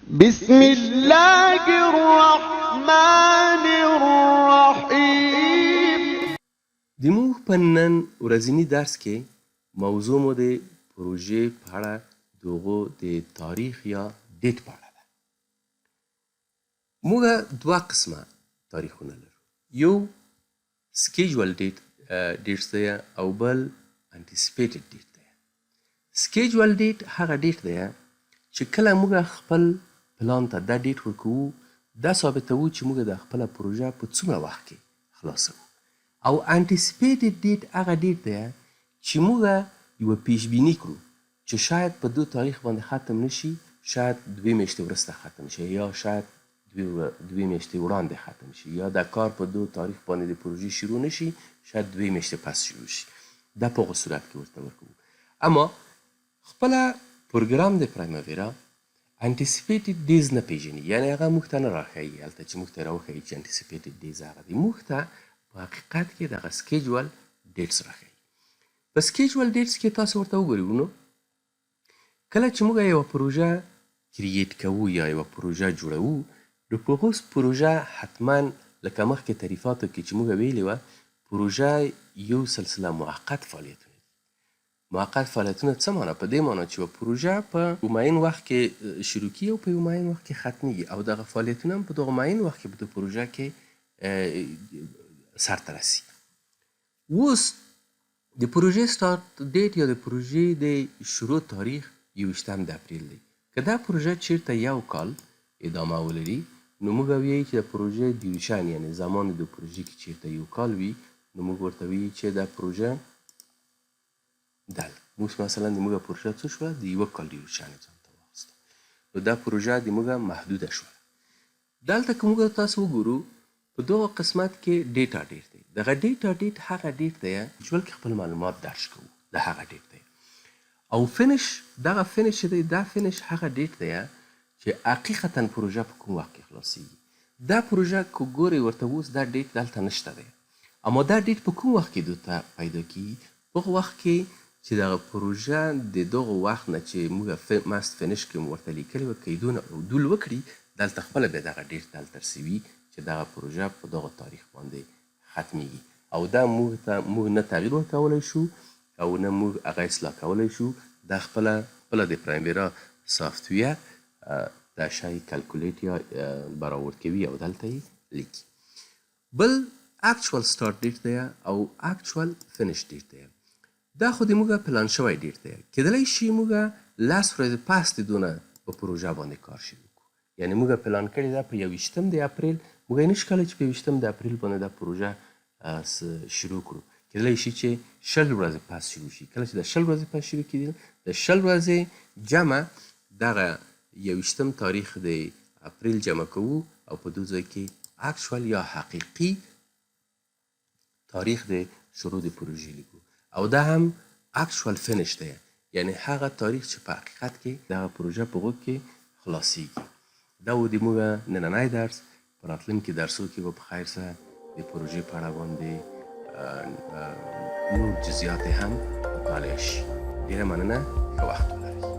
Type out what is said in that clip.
بسم الله الرحمن الرحیم. د موږ په نن ورځني درس کې موضوع مو د پروژې په اړه د هغو د تاریخ یا ډیټ په اړه ده. موږ دوه قسمه تاریخونه لرو. یو سکیجول ډیټس دی او بل انټیسپیټډ ډیټ دی. سکیجول ډیټ هغه ډیټ دی چې کله موږ خپل پلان ته دا ډیټ ورکوو، دا ثابتوو چې موږ د خپله پروژه په څومره وخت کې خلاصوو. او انټیسپیټډ ډیټ هغه ډیټ دی چې موږ یوه پیشبیني کړو چې شاید په دو تاریخ باندې ختم نشي، شاید 2 میاشتې وروسته ختم شي، یا شاید 2 میاشتې وړاندې ختم شي، یا دا کار په دو تاریخ باندې د پروژې شروع نشي، شاید 2 میاشتې پس شروع شي. دا په هغه صورت کې ورته ورکوو. اما خپله پروګرام د پرایماویرا انټیسپیټډ ډیز نه پیژني، یعنې هغه موږ ته نه راښیي هلته چې موږ ته یې راوښیي چې انټیسپیټډ ډیز هغه دي. موږ ته په حقیقت کې دغه سکیجول ډیټس راښیي. په سکیجول ډیټس کې تاسو ورته وګورئ نو کله چې موږ یوه پروژه کریټ کوو یا یوه پروژه جوړوو، نو په هغه پروژه حتما لکه مخکې تعریفاتو کې چې موږ ویلې وه، پروژه یو سلسله موقت فعالیتونه دي. موقت فعالیتونه څه معنی؟ په دې معنی چې یوه پروژه په یو معین وخت کې شروع کیږي او په یو معین وخت کې ختمیږي، او دغه فعالیتونه هم په دغه معین وخت کې په دغه پروژه کې سرته رسي. اوس د پروژې سټارټ ډیټ یا د پروژې د شروع تاریخ 21 د اپریل دی. که دا پروژه چیرته یو کال ادامه ولري، نو موږ وایو چې د پروژې ډیوریشن یعنې زمان د پروژې کې چیرته یو کال وي، نو موږ ورته وایو چې دا پروژه موږ مثلا د موږ پروژه څه شوه؟ د یوه کال ډیوریشن یې ځان ته واخیسته، نو دا پروژه د موږ محدوده شوه. دلته که موږ تاسو وګورو په دغه قسمت کې ډیټا ډیټ دی. دغه ډیټا ډیټ هغه ډیټ دی چې ولکې خپل معلومات درج کوو، د هغه ډیټ دی. او فینش، دغه فینش چې دی، دا فینش هغه ډیټ دی چې حقیقتا پروژه په کوم وخت کې خلاصیږي. دا پروژه که ګورئ ورته اوس دا ډیټ دلته نشته دی، اما دا ډیټ په کوم وخت کې دوی پیدا کیږي؟ په هغه وخت کې چې دغه پروژه د دغه وخت نه چې موږ مست فینش کې مو ورته لیکلي وه، که یې دونه عدول وکړي، دلته خپله بیا دغه ډیټ دلته رسوي چې دغه پروژه په دغه تاریخ باندې ختمیږي. او دا موږ نه تغییر ورکولی شو او نه موږ هغه اصلاح کولی شو. دا خپله د پرایماویرا سافټویر دا شی کلکولیټ یا برآورد کوي او دلته یې لیکي. بل اکچوال سټارټ ډیټ دی او اکچوال فینش ډیټ دی. دا خو د موږ پلان شوی ډیټ دی. کیدلی شي موږ 10 ورځې پس د دونه په پروژه باندې کار شروع کړو، یعنې موږ پلان کړې ده په 21 د اپریل، موږ یې نشو کولی چې په 21 د اپریل باندې دا پروژه شروع کړو. کیدلی شي چې 20 ورځې پس شروع شي. کله چې د 20 ورځې پس شروع کېدل، د 20 ورځې جمع دغه 21 تاریخ د اپریل جمع کوو او په دو ځای کې اکچوال یا حقیقي تاریخ د شروع د پروژې لیکو. او دا هم اکچوال فینش دی، یعنې هغه تاریخ چې په حقیقت کې دغه پروژه په هغو کې خلاصیږي. دا و د موږ نننی درس. په راتلونکي درسو کې به په خیر سره د پروژې په اړه باندې نور جزئیات هم مطالعه شي. ډېره مننه، ښه وخت ولرئ.